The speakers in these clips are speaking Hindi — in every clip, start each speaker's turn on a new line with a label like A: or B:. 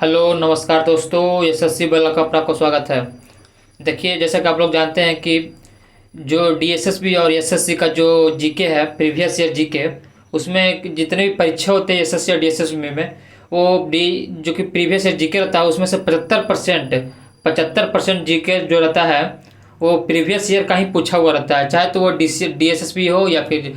A: हेलो नमस्कार दोस्तों, यशस्वी बल्ला का आपका स्वागत है। देखिए, जैसा कि आप लोग जानते हैं कि जो डीएसएसबी और एसएससी का जो जीके है, प्रीवियस ईयर जीके, उसमें जितने भी परीक्षा होते हैं एसएससी और डीएसएसबी में, वो डी जो कि प्रीवियस ईयर जीके रहता है उसमें से 75% जीके जो रहता है वो प्रीवियस ईयर का ही पूछा हुआ रहता है। चाहे तो वो डीएसएसबी हो या फिर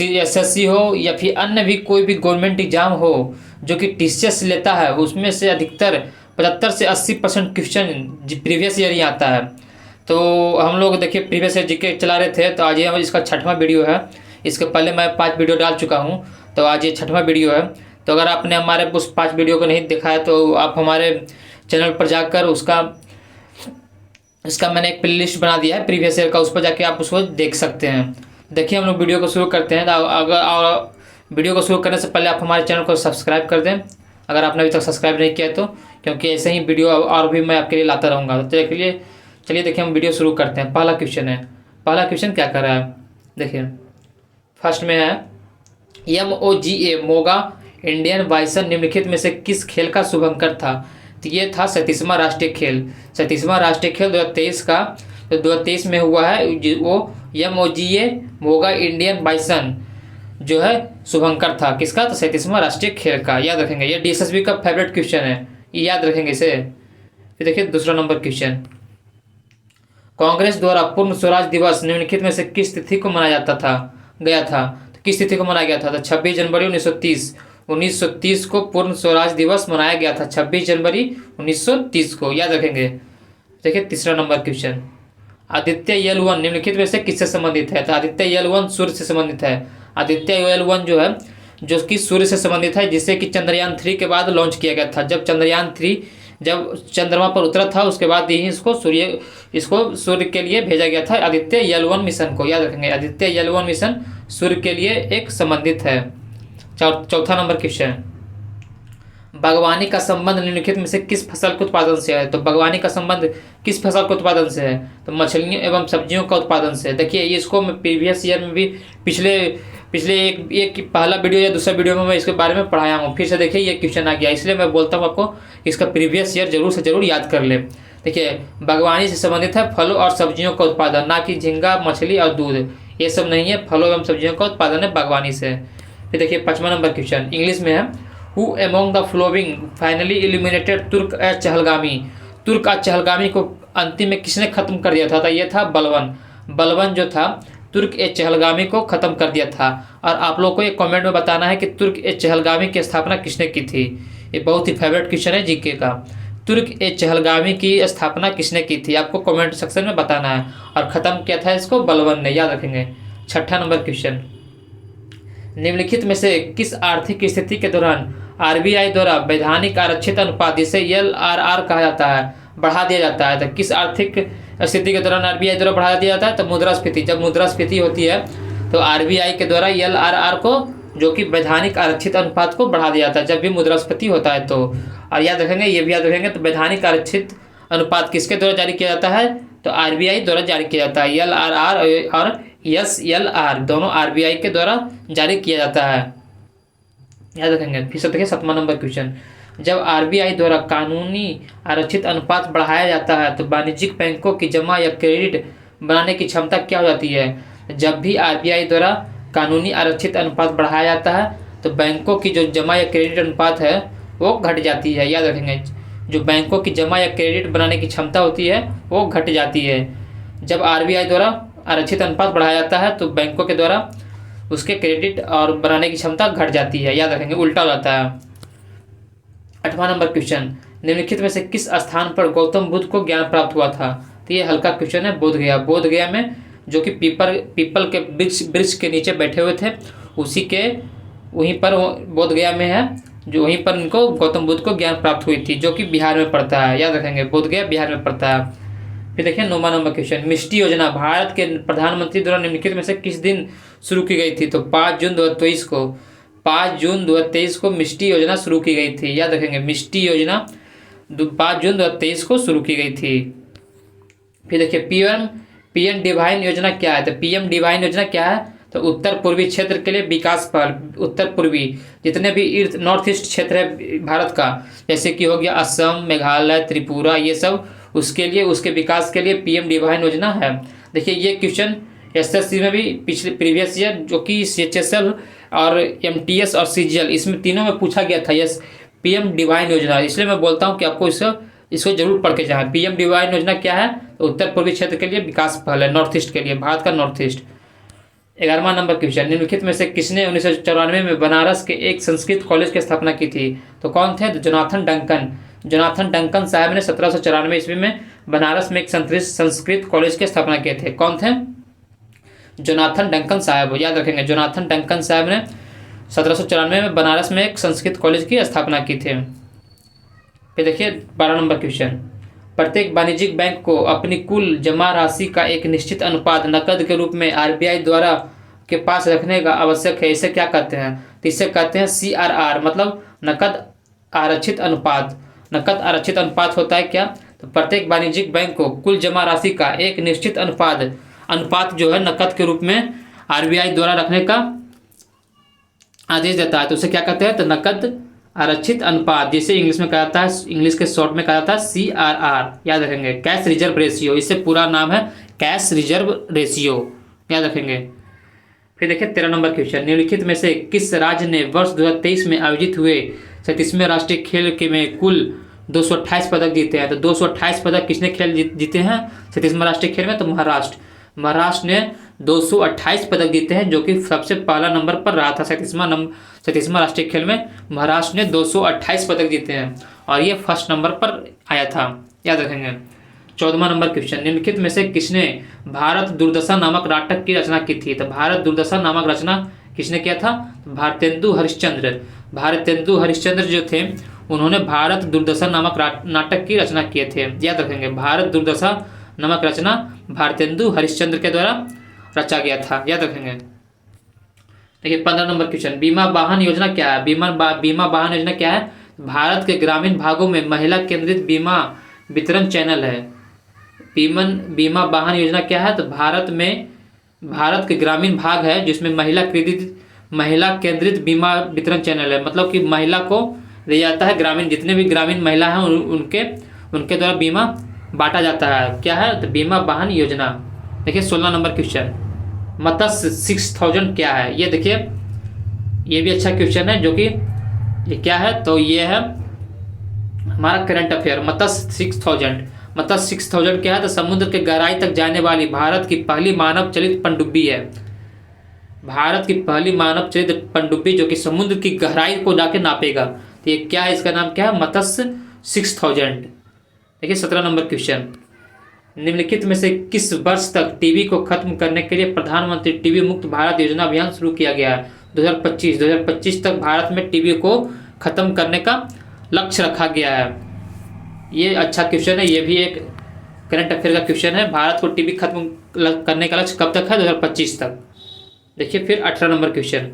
A: एसएससी हो या फिर अन्य भी कोई भी गवर्नमेंट एग्जाम हो जो कि टीसीएस लेता है, उसमें से अधिकतर 75 से 80% क्वेश्चन प्रीवियस ईयर ही आता है। तो हम लोग देखिए प्रीवियस ईयर जीके चला रहे थे, तो आज ये इसका 6वां वीडियो है। इसके पहले मैं 5 वीडियो डाल चुका हूँ, तो आज ये 6वां वीडियो है। तो अगर आपने हमारे उस 5 वीडियो को नहीं देखा है तो आप हमारे चैनल पर जाकर इसका मैंने एक प्लेलिस्ट बना दिया है प्रीवियस ईयर का, उस पर जाके आप उसको देख सकते हैं। देखिए, हम लोग वीडियो को शुरू करते हैं। तो अगर वीडियो को शुरू करने से पहले आप हमारे चैनल को सब्सक्राइब कर दें, अगर आपने अभी तक सब्सक्राइब नहीं किया तो, क्योंकि ऐसे ही वीडियो और भी मैं आपके लिए लाता रहूँगा। तो चलिए देखिए, हम वीडियो शुरू करते हैं। पहला क्वेश्चन क्या कर रहा है, देखिए। फर्स्ट में है MOGA मोगा इंडियन बाइसन निम्नलिखित में से किस खेल का शुभंकर था। तो ये था 37वां राष्ट्रीय खेल। 37वां राष्ट्रीय खेल 2023 का, तो 2023 में हुआ है वो MOGA मोगा इंडियन बाइसन जो है शुभंकर था। किसका? तो 37वां राष्ट्रीय खेल का। याद रखेंगे, ये डीएसएसबी का फेवरेट क्वेश्चन है, ये याद रखेंगे इसे। फिर देखिए दूसरा नंबर क्वेश्चन, कांग्रेस द्वारा पूर्ण स्वराज दिवस निम्नलिखित में से किस तिथि को मनाया गया था। तो किस तिथि को मनाया गया था? तो 26 जनवरी 1930 को पूर्ण स्वराज दिवस मनाया गया था। 26 जनवरी 1930 को, याद रखेंगे। देखिए तीसरा नंबर क्वेश्चन, आदित्य L1 निम्नलिखित में से किससे संबंधित है। तो आदित्य L1 सूर्य से संबंधित है। आदित्य L1 जो है जो कि सूर्य से संबंधित है, जिससे कि चंद्रयान 3 के बाद लॉन्च किया गया था। जब चंद्रयान 3 जब चंद्रमा पर उतरा था उसके बाद ही इसको सूर्य के लिए भेजा गया था, आदित्य L1 मिशन को। याद रखेंगे, आदित्य L1 मिशन सूर्य के लिए एक संबंधित है। चौथा नंबर क्वेश्चन, बागवानी का संबंध निम्नलिखित में से किस फसल के उत्पादन से है। तो बागवानी का संबंध किस फसल के उत्पादन से है? तो मछलियों एवं सब्जियों का उत्पादन से। देखिए, इसको मैं प्रीवियस ईयर में भी पिछले एक पहला वीडियो या दूसरा वीडियो में मैं इसके बारे में पढ़ाया हूँ। फिर से देखिए ये क्वेश्चन आ गया, इसलिए मैं बोलता हूँ आपको इसका प्रीवियस ईयर जरूर से जरूर याद कर ले। देखिए, बागवानी से संबंधित है फलों और सब्जियों का उत्पादन, ना कि झींगा, मछली और दूध, ये सब नहीं है। फलों एवं सब्जियों का उत्पादन है बागवानी से। फिर देखिए 5वां नंबर क्वेश्चन, इंग्लिश में है, who among the flowing finally eliminated तुर्क ए चहलगामी। तुर्क ए चहलगामी को अंतिम में किसने खत्म कर दिया था? तो ये था बलबन जो था तुर्क ए चहलगामी को खत्म कर दिया था। और आप लोग को ये कमेंट में बताना है कि तुर्क ए चहलगामी की स्थापना किसने की थी। ये बहुत ही फेवरेट क्वेश्चन है जीके का। तुर्क ए चहलगामी की स्थापना किसने की थी, आपको कमेंट सेक्शन में बताना है। और खत्म किया था इसको बलबन ने, याद रखेंगे। 6ठा नंबर क्वेश्चन, निम्नलिखित में से किस आर्थिक स्थिति के दौरान आरबीआई द्वारा वैधानिक आरक्षित अनुपात, जिसे LRR कहा जाता है, बढ़ा दिया जाता है। तो किस आर्थिक स्थिति के दौरान आरबीआई द्वारा बढ़ा दिया जाता है? तो मुद्रास्फीति। जब मुद्रास्फीति होती है तो आरबीआई के द्वारा LRR को, जो कि वैधानिक आरक्षित अनुपात को, बढ़ा दिया जाता है जब भी मुद्रास्फीति होता है। तो और याद रखेंगे, ये भी याद रखेंगे, तो वैधानिक आरक्षित अनुपात किसके द्वारा जारी किया जाता है? तो आरबीआई द्वारा जारी किया जाता है। LRR और SLR दोनों आरबीआई के द्वारा जारी किया जाता है, याद रखेंगे। फिर से देखिए 7वां नंबर क्वेश्चन, जब आरबीआई द्वारा कानूनी आरक्षित अनुपात बढ़ाया जाता है तो वाणिज्यिक बैंकों की जमा या क्रेडिट बनाने की क्षमता क्या हो जाती है? जब भी आरबीआई द्वारा कानूनी आरक्षित अनुपात बढ़ाया जाता है तो बैंकों की जो जमा या क्रेडिट अनुपात है वो घट जाती है, याद रखेंगे। जो बैंकों की जमा या क्रेडिट बनाने की क्षमता होती है वो घट जाती है। जब आरबीआई द्वारा आरक्षित अनुपात बढ़ाया जाता है तो बैंकों के द्वारा उसके क्रेडिट और बनाने की क्षमता घट जाती है, याद रखेंगे, उल्टा हो जाता है। 8वां नंबर क्वेश्चन, निम्नलिखित में से किस स्थान पर गौतम बुद्ध को ज्ञान प्राप्त हुआ था। तो ये हल्का क्वेश्चन है, बोधगया में, जो कि पीपल के वृक्ष के नीचे बैठे हुए थे, वहीं पर बोधगया में है, जो वहीं पर उनको गौतम बुद्ध को ज्ञान प्राप्त हुई थी, जो कि बिहार में पड़ता है, याद रखेंगे, बोधगया बिहार में पड़ता है। फिर देखिए 9वां नंबर क्वेश्चन, मिष्टी योजना भारत के प्रधानमंत्री द्वारा निम्नलिखित में से किस दिन शुरू की गई थी। तो 5 जून 2023 को मिष्टी योजना शुरू की गई थी, याद रखेंगे। मिष्टी योजना 5 जून 2023 को शुरू की गई थी। फिर देखिए पीएम डिवाइन योजना क्या है। तो पीएम डिवाइन योजना क्या है? तो उत्तर पूर्वी क्षेत्र के लिए विकास पहल, उत्तर पूर्वी जितने भी नॉर्थ ईस्ट क्षेत्र है भारत का, जैसे कि हो गया असम, मेघालय, त्रिपुरा, ये सब, उसके लिए, उसके विकास के लिए पीएम डिवाइन योजना है। देखिए ये क्वेश्चन एसएससी में भी पिछले प्रीवियस ईयर, जो कि सीएचएसएल और एमटीएस और सीजीएल, इसमें तीनों में पूछा गया था यस पीएम डिवाइन योजना। इसलिए मैं बोलता हूँ कि आपको इसको जरूर पढ़ के जाए। पीएम डिवाइन योजना क्या है? तो उत्तर पूर्वी क्षेत्र के लिए विकास पहल है, नॉर्थ ईस्ट के लिए, भारत का नॉर्थ ईस्ट। 11वां नंबर क्वेश्चन, निम्नलिखित में से किसने 1994 में बनारस के एक संस्कृत कॉलेज की स्थापना की थी? तो कौन थे? तो जोनाथन डंकन। जोनाथन डंकन साहब ने 1794 ईस्वी में बनारस में एक संस्कृत कॉलेज की स्थापना किए थे। कौन थे? जोनाथन डंकन साहब, याद रखेंगे। जोनाथन डंकन साहब ने 1794 में बनारस में एक संस्कृत कॉलेज की स्थापना की थी। फिर देखिए 12 नंबर क्वेश्चन, प्रत्येक वाणिज्यिक बैंक को अपनी कुल जमा राशि का एक निश्चित अनुपात नकद के रूप में आरबीआई द्वारा के पास रखने का आवश्यक है। इसे क्या कहते हैं? तो इसे कहते हैं सीआरआर, मतलब नकद आरक्षित अनुपात। नकद आरक्षित अनुपात होता है क्या? तो प्रत्येक वाणिज्यिक बैंक को कुल जमा राशि का एक निश्चित अनुपात जो है नकद के रूप में आरबीआई द्वारा रखने का आदेश देता है, तो उसे क्या कहते हैं? तो नकद आरक्षित अनुपात, जिसे इंग्लिश में कहा जाता है, इंग्लिश के शॉर्ट में कहा जाता है सीआरआर, याद रखेंगे। कैश रिजर्व रेशियो, इससे पूरा नाम है कैश रिजर्व रेशियो, याद रखेंगे। फिर देखिए 13 नंबर क्वेश्चन, निम्नलिखित में से किस राज्य ने वर्ष 2023 में आयोजित हुए 37वें राष्ट्रीय खेल के में कुल 228 पदक जीते हैं? तो 228 पदक किसने खेल जीते हैं 37वें राष्ट्रीय खेल में? तो महाराष्ट्र ने 228 पदक जीते हैं, जो कि सबसे पहला नंबर पर रहा था। 37वां राष्ट्रीय खेल में महाराष्ट्र ने 228 पदक जीते हैं और ये फर्स्ट नंबर पर आया था, याद रखेंगे। 14वां नंबर क्वेश्चन, निम्नलिखित में से किसने भारत दुर्दशा नामक नाटक की रचना की थी? तो भारत दुर्दशा नामक रचना किसने किया था? भारतेंदु हरिश्चंद्र। भारतेंदु हरिश्चंद्र जो थे, उन्होंने भारत दुर्दशा नामक नाटक की रचना किए थे, याद रखेंगे। भारत दुर्दशा नामक रचना भारतेंदु हरिश्चंद्र के द्वारा रचा गया था, याद रखेंगे। देखिए 15 नंबर क्वेश्चन, बीमा वाहन योजना क्या है? बीमा वाहन योजना क्या है? भारत के ग्रामीण भागों में महिला केंद्रित बीमा वितरण चैनल है। बीमा वाहन योजना क्या है? तो भारत के ग्रामीण भाग है जिसमें महिला केंद्रित बीमा वितरण चैनल है, मतलब कि महिला को दिया जाता है, ग्रामीण जितने भी ग्रामीण महिला हैं उनके द्वारा बीमा बांटा जाता है। क्या है? तो बीमा वाहन योजना। देखिए 16 नंबर क्वेश्चन, मत्स्य 6000 क्या है? ये देखिए ये भी अच्छा क्वेश्चन है, जो कि ये क्या है? तो ये है हमारा करंट अफेयर। मत्स्य 6000 क्या है? तो समुद्र के गहराई तक जाने वाली भारत की पहली मानव चलित पनडुब्बी है। भारत की पहली मानव चलित पनडुब्बी जो कि समुद्र की गहराई को जाके नापेगा, तो ये क्या है? इसका नाम क्या है? मत्स्य 6000। देखिए 17 नंबर क्वेश्चन, निम्नलिखित में से किस वर्ष तक टीबी को खत्म करने के लिए प्रधानमंत्री टीबी मुक्त भारत योजना अभियान शुरू किया गया है? 2025 तक भारत में टीबी को खत्म करने का लक्ष्य रखा गया है। ये अच्छा क्वेश्चन है, ये भी एक करंट अफेयर का क्वेश्चन है। भारत को टीबी खत्म करने का लक्ष्य कब तक है? 2025 तक। देखिए फिर 18 नंबर क्वेश्चन,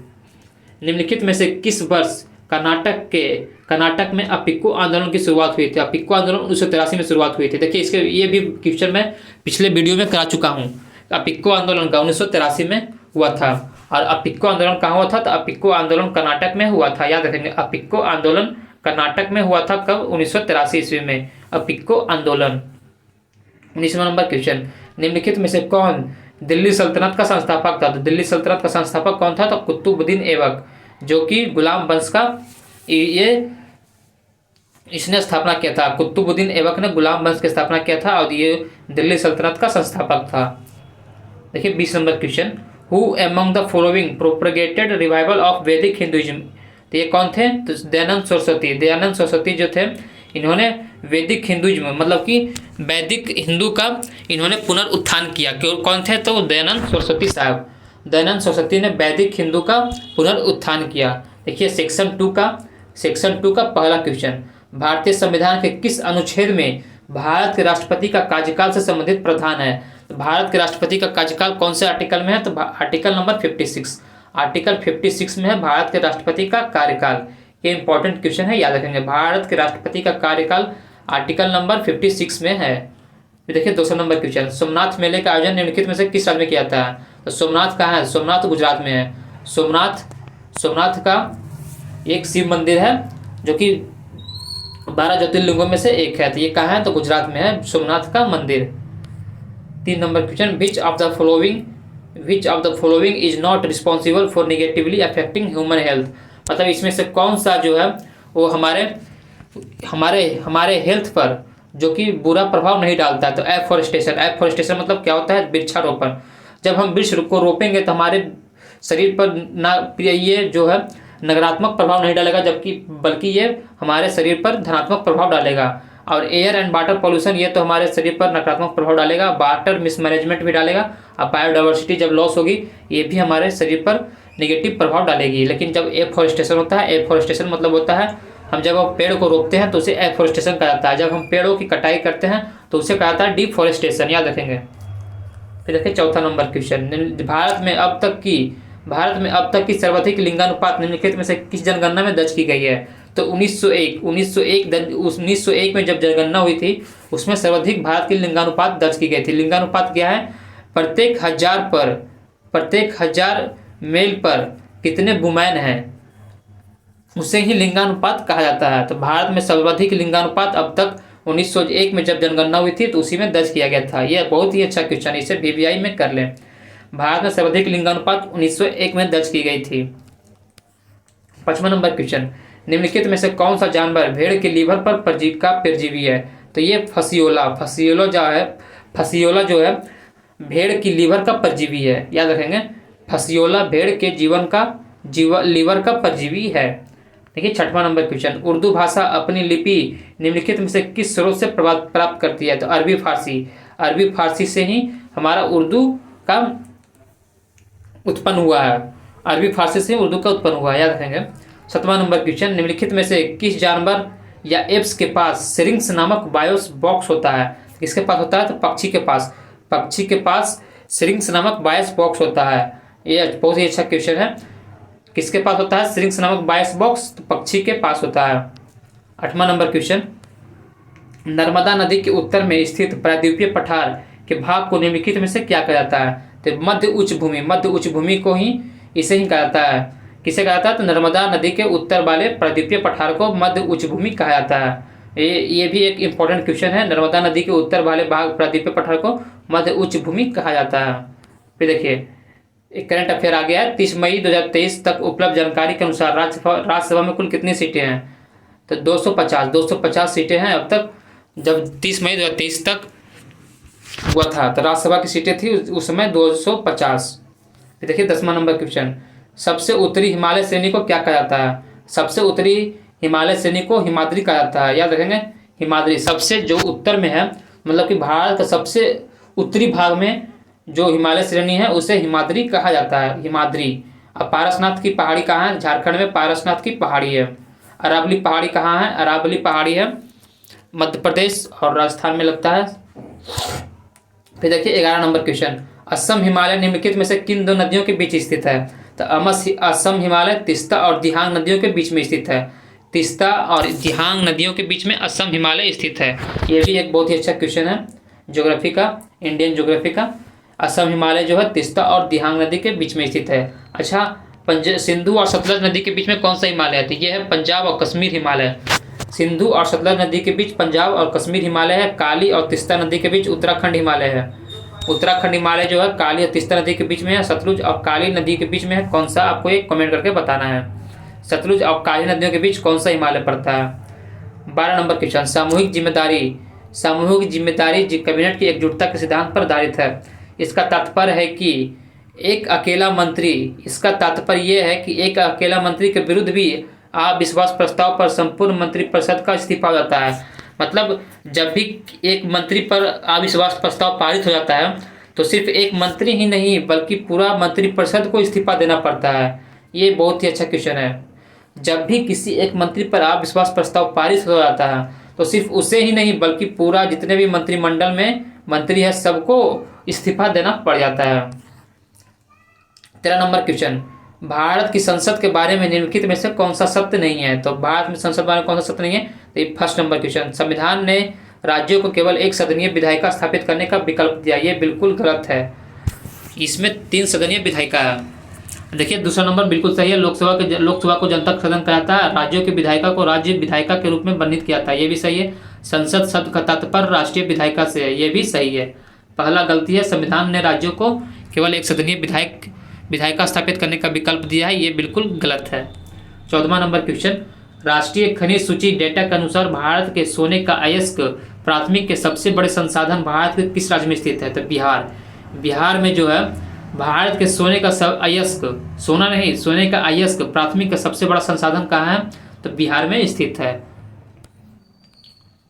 A: निम्नलिखित में से किस वर्ष कर्नाटक में अपिक्को आंदोलन की शुरुआत हुई थी? अपिक्को आंदोलन 1983 में शुरुआत हुई थी। देखिए इसके ये भी क्वेश्चन मैं पिछले वीडियो में करा चुका हूँ। अपिक्को आंदोलन का 1983 में हुआ था। और अपिक्को आंदोलन कहाँ हुआ था? तो अपिक्को आंदोलन कर्नाटक में हुआ था, याद रखेंगे। अपिक्को आंदोलन कर्नाटक में हुआ था, कब? 1983 ईस्वी में अपिक्को आंदोलन। 19वां नंबर क्वेश्चन, निम्नलिखित में से कौन दिल्ली सल्तनत का संस्थापक था? तो दिल्ली सल्तनत का संस्थापक कौन था? तो कुतुबुद्दीन ऐबक, जो कि गुलाम वंश का इसने स्थापना किया था। कुतुबुद्दीन ऐबक ने गुलाम वंश की स्थापना किया था और ये दिल्ली सल्तनत का संस्थापक था। देखिए 20 number question, who among the following propagated revival of वैदिक हिंदुइज्म? तो ये कौन थे? तो दयानंद सरस्वती जो थे, इन्होंने वैदिक हिंदुइज्म मतलब कि वैदिक हिंदू का इन्होंने पुनरुत्थान किया। कौन थे? तो दयानंद सरस्वती साहब। दयानंद सरस्वती ने वैदिक हिंदू का पुनरुत्थान किया। देखिए सेक्शन 2 का पहला क्वेश्चन, भारतीय संविधान के किस अनुच्छेद में भारत के राष्ट्रपति का कार्यकाल से संबंधित प्रावधान है? तो भारत के राष्ट्रपति का कार्यकाल कौन से आर्टिकल में है? तो आर्टिकल नंबर 56। आर्टिकल 56 में है भारत के राष्ट्रपति का कार्यकाल। ये इंपॉर्टेंट क्वेश्चन है, याद रखेंगे। भारत के राष्ट्रपति का कार्यकाल आर्टिकल नंबर 56 में है। देखिए 200 नंबर क्वेश्चन, सोमनाथ मेले का आयोजन निम्नलिखित में से किस राज्य में किया जाता है? तो सोमनाथ कहाँ है? सोमनाथ गुजरात में है। सोमनाथ का एक शिव मंदिर है जो कि 12 ज्योतिर्लिंगों में से एक है। तो ये कहाँ है? तो गुजरात में है सोमनाथ का मंदिर। 3 number question, which of the following is not responsible for negatively affecting human health. मतलब इसमें से कौन सा जो है वो हमारे हेल्थ पर जो कि बुरा प्रभाव नहीं डालता है? तो एफॉरेस्टेशन मतलब क्या होता है? वृक्षारोपण। जब हम वृक्ष को रोपेंगे तो हमारे शरीर पर ना ये जो है नकारात्मक प्रभाव नहीं डालेगा, जबकि बल्कि ये हमारे शरीर पर धनात्मक प्रभाव डालेगा। और एयर एंड वाटर पॉल्यूशन, ये तो हमारे शरीर पर नकारात्मक प्रभाव डालेगा। वाटर मिसमैनेजमेंट भी डालेगा। और बायोडाइवर्सिटी जब लॉस होगी ये भी हमारे शरीर पर नेगेटिव प्रभाव डालेगी। लेकिन जब एफॉरेस्टेशन होता है, एफॉरेस्टेशन मतलब होता है हम जब पेड़ को रोकते हैं तो उसे एफॉरेस्टेशन कहा जाता है। जब हम पेड़ों की कटाई करते हैं तो उसे कहा जाता है डिफॉरेस्टेशन। याद रखेंगे। फिर देखिए 4था नंबर क्वेश्चन, भारत में अब तक की सर्वाधिक लिंगानुपात निम्नलिखित में से किस जनगणना में दर्ज की गई है? तो 1901 में जब जनगणना हुई थी उसमें सर्वाधिक भारत की लिंगानुपात दर्ज की गई थी। लिंगानुपात क्या है? प्रत्येक हजार मेल पर कितने वुमेन हैं, उसे ही लिंगानुपात कहा जाता है। तो भारत में सर्वाधिक लिंगानुपात अब तक 1901 में जब जनगणना हुई थी तो उसी में दर्ज किया गया था। यह बहुत ही अच्छा क्वेश्चन है, इसे VVI में कर लें। भारत में सर्वाधिक लिंगानुपात 1901 में दर्ज की गई थी। 5वां नंबर क्वेश्चन, निम्नलिखित में से कौन सा जानवर भेड़ के लीवर पर परजीवी है? तो ये फसियोला जो है भेड़ की लीवर का परजीवी है। याद रखेंगे, फसियोला भेड़ के लीवर का परजीवी है। देखिए 6वां नंबर क्वेश्चन, उर्दू भाषा अपनी लिपि निम्नलिखित में से किस स्रोत से प्राप्त करती है? तो अरबी फारसी से ही हमारा उर्दू का उत्पन्न हुआ है। अरबी फारसी से उर्दू का उत्पन्न हुआ है। याद रखेंगे। 7वां नंबर क्वेश्चन, निम्नलिखित में से किस जानवर या एप्स के पास सिरिंक्स नामक बायोस बॉक्स होता है? किसके पास होता है? तो पक्षी के पास सिरिंक्स नामक बायोस बॉक्स होता है। ये बहुत ही अच्छा क्वेश्चन है। किसके पास होता है सिरिंक्स नामक बायोस बॉक्स? तो पक्षी के पास होता है। 8वां नंबर क्वेश्चन, नर्मदा नदी के उत्तर में स्थित प्रायद्वीपीय पठार के भाग को निम्नलिखित में से क्या कहा जाता है? तो मध्य उच्च भूमि को ही इसे ही कहा जाता है। किसे कहा जाता है? तो नर्मदा नदी के उत्तर वाले प्रायद्वीपीय पठार को मध्य उच्च भूमि कहा जाता है। ये भी एक इंपॉर्टेंट क्वेश्चन है। नर्मदा नदी के उत्तर वाले भाग प्रायद्वीपीय पठार को मध्य उच्च भूमि कहा जाता है। फिर देखिए एक करंट अफेयर आ गया है। 30 मई 2023 तक उपलब्ध जानकारी के अनुसार राज्यसभा में कुल कितनी सीटें हैं? तो 250 सीटें हैं अब तक। जब 30 मई 2023 तक हुआ था तो राज्यसभा की सीटें थी उस समय 250। फिर देखिए 10वां नंबर क्वेश्चन, सबसे उत्तरी हिमालय श्रेणी को क्या कहा जाता है? सबसे उत्तरी हिमालय श्रेणी को हिमाद्री कहा जाता है। याद रखेंगे, हिमाद्री सबसे जो उत्तर में है, मतलब कि भारत का सबसे उत्तरी भाग में जो हिमालय श्रेणी है उसे हिमाद्री कहा जाता है। हिमाद्री। अब पारसनाथ की पहाड़ी कहाँ है? झारखंड में पारसनाथ की पहाड़ी है। अरावली पहाड़ी कहाँ है? अरावली पहाड़ी है मध्य प्रदेश और राजस्थान में लगता है। फिर देखिए 11 नंबर क्वेश्चन, असम हिमालय निम्नलिखित में से किन दो नदियों के बीच स्थित है? तो असम हिमालय तिस्ता और दिहांग नदियों के बीच में स्थित है। तिस्ता और दिहांग नदियों के बीच में असम हिमालय स्थित है। ये भी एक बहुत ही अच्छा क्वेश्चन है ज्योग्राफी का, इंडियन ज्योग्राफी का। असम हिमालय जो है तिस्ता और दिहांग नदी के बीच में स्थित है। अच्छा, सिंधु और सतलज नदी के बीच में कौन सा हिमालय है? तो ये है पंजाब और कश्मीर हिमालय। सिंधु और सतलज नदी के बीच पंजाब और कश्मीर हिमालय है। काली और तिस्ता नदी के बीच उत्तराखंड हिमालय है। उत्तराखंड हिमालय जो है काली और तिस्ता नदी के बीच में है। सतलुज और काली नदी के बीच में है कौन सा? आपको एक कमेंट करके बताना है। सतलुज और काली नदियों के बीच कौन सा हिमालय पड़ता है? 12 नंबर क्वेश्चन, सामूहिक जिम्मेदारी कैबिनेट की एकजुटता के सिद्धांत पर आधारित है। इसका तात्पर्य है कि एक अकेला मंत्री के विरुद्ध भी अविश्वास प्रस्ताव पर संपूर्ण मंत्रिपरिषद का इस्तीफा हो जाता है। मतलब जब भी एक मंत्री पर अविश्वास प्रस्ताव पारित हो जाता है तो सिर्फ एक मंत्री ही नहीं बल्कि पूरा मंत्रिपरिषद को इस्तीफा देना पड़ता है। ये बहुत ही अच्छा क्वेश्चन है। जब भी किसी एक मंत्री पर अविश्वास प्रस्ताव पारित हो जाता है तो सिर्फ उसे ही नहीं बल्कि पूरा जितने भी मंत्रिमंडल में मंत्री है सबको इस्तीफा देना पड़ जाता है। 13 नंबर क्वेश्चन, भारत की संसद के बारे में निम्नलिखित में से कौन सा सत्य नहीं है? तो भारत में संसद के बारे में कौन सा सत्य नहीं है? तो ये 1st नंबर क्वेश्चन, संविधान ने राज्यों को केवल एक सदनीय विधायिका स्थापित करने का विकल्प दिया। ये बिल्कुल गलत है। इसमें 3 सदनीय विधायिका है। देखिए दूसरा नंबर बिल्कुल सही है। लोकसभा को जनता का सदन कहा जाता है। राज्यों की विधायिका को राज्य विधायिका के रूप में वर्णित किया जाता है, ये भी सही है। संसद शब्द का तात्पर्य राष्ट्रीय विधायिका से है, ये भी सही है। पहला गलती है, संविधान ने राज्यों को केवल एक सदनीय विधायिका स्थापित करने का विकल्प दिया है, ये बिल्कुल गलत है। 14वां नंबर क्वेश्चन, राष्ट्रीय खनिज सूची डेटा के अनुसार भारत के सोने का अयस्क प्राथमिक के सबसे बड़े संसाधन भारत के किस राज्य में स्थित है? तो बिहार। बिहार में जो है भारत के सोने का अयस्क, सोना नहीं, सोने का अयस्क प्राथमिक का सबसे बड़ा संसाधन कहाँ है? तो बिहार में स्थित है।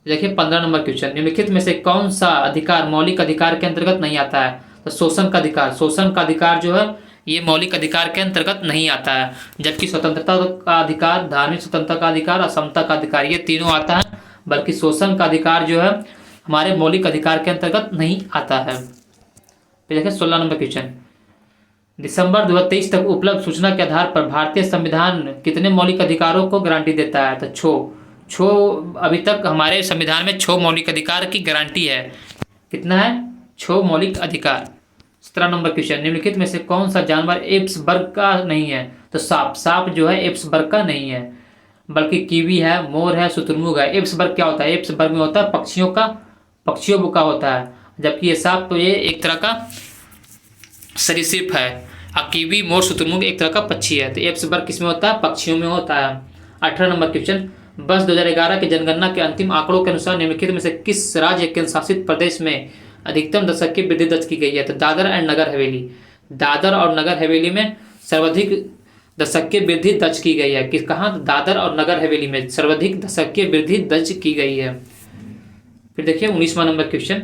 A: देखिए 15 नंबर क्वेश्चन, निम्नलिखित में से कौन सा अधिकार मौलिक अधिकार के अंतर्गत नहीं आता है? तो शोषण का अधिकार। शोषण का अधिकार जो है ये मौलिक अधिकार के अंतर्गत नहीं आता है, जबकि स्वतंत्रता का अधिकार, धार्मिक स्वतंत्रता का अधिकार और समता का अधिकार ये तीनों आता है, बल्कि शोषण का अधिकार जो है हमारे मौलिक अधिकार के अंतर्गत नहीं आता है। फिर देखिए 16 नंबर क्वेश्चन, दिसंबर 2023 तक उपलब्ध सूचना के आधार पर भारतीय संविधान कितने मौलिक अधिकारों को गारंटी देता है? तो 6 अभी तक हमारे संविधान में 6 मौलिक अधिकार की गारंटी है। कितना है? 6 मौलिक अधिकार। 17 नंबर क्वेश्चन, निम्नलिखित में से कौन सा जानवर एप्स वर्ग का नहीं है? तो सांप। सांप जो है एप्स वर्ग का नहीं है, बल्कि कीवी है, मोर है, शुतुरमुर्ग है। एप्स वर्ग क्या होता है? एप्स वर्ग में होता है पक्षियों का होता है, जबकि ये सांप तो ये एक तरह का सरीसृप है। कीवी, मोर, शुतुरमुर्ग एक तरह का पक्षी है। तो एप्स वर्ग किसमें होता है? पक्षियों में होता है। 18 नंबर क्वेश्चन, वर्ष 2011 की जनगणना के अंतिम आंकड़ों के अनुसार निम्नलिखित में से किस राज्य केंद्र शासित प्रदेश में अधिकतम दशक की वृद्धि दर्ज की गई है? तो दादर एंड नगर हवेली। दादर और नगर हवेली में सर्वाधिक दशकीय वृद्धि दर्ज की गई है। कि कहाँ? दादर और नगर हवेली में सर्वाधिक दशकीय वृद्धि दर्ज की गई है। फिर देखिए 19वां नंबर क्वेश्चन,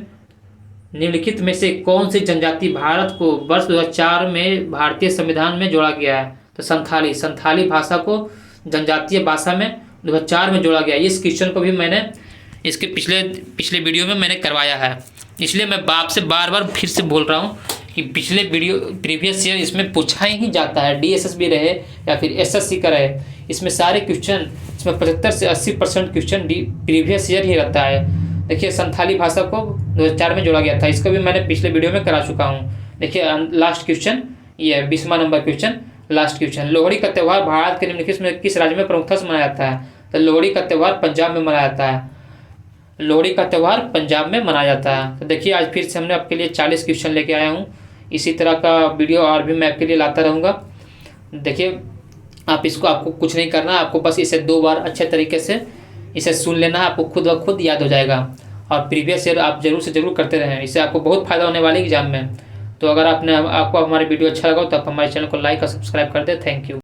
A: निम्नलिखित में से कौन सी जनजाति भारत को वर्ष 2004 में भारतीय संविधान में जोड़ा गया है? तो संथाली। संथाली भाषा को जनजातीय भाषा में 2004 में जोड़ा गया। इस क्वेश्चन को भी मैंने इसके पिछले वीडियो में मैंने करवाया है, इसलिए मैं बाप से बार बार फिर से बोल रहा हूँ कि प्रीवियस ईयर इसमें पूछा ही जाता है, DSSB रहे या फिर SSC का रहे, इसमें सारे क्वेश्चन, इसमें 75 से 80% क्वेश्चन प्रीवियस ईयर ही रहता है। देखिए संथाली भाषा को 2004 में जोड़ा गया था, इसको भी मैंने पिछले वीडियो में करा चुका हूँ। देखिए लास्ट क्वेश्चन ये है 20वां नंबर क्वेश्चन, लास्ट क्वेश्चन, लोहड़ी का त्यौहार भारत के निम्नलिखित में किस राज्य में प्रमुखता से मनाया जाता है? तो लोहड़ी का त्यौहार पंजाब में मनाया जाता है। लोहड़ी का त्यौहार पंजाब में मनाया जाता है। तो देखिए आज फिर से हमने आपके लिए 40 क्वेश्चन लेके आया हूँ। इसी तरह का वीडियो और भी मैं आपके लिए लाता रहूँगा। देखिए आपको कुछ नहीं करना, आपको बस इसे 2 बार अच्छे तरीके से इसे सुन लेना है, आपको खुद ब खुद याद हो जाएगा। और प्रीवियस ईयर आप जरूर से जरूर करते रहें, इससे आपको बहुत फायदा होने वाली एग्जाम में। तो अगर आपको हमारे वीडियो अच्छा लगा तो आप हमारे चैनल को लाइक और सब्सक्राइब कर दें। Thank you.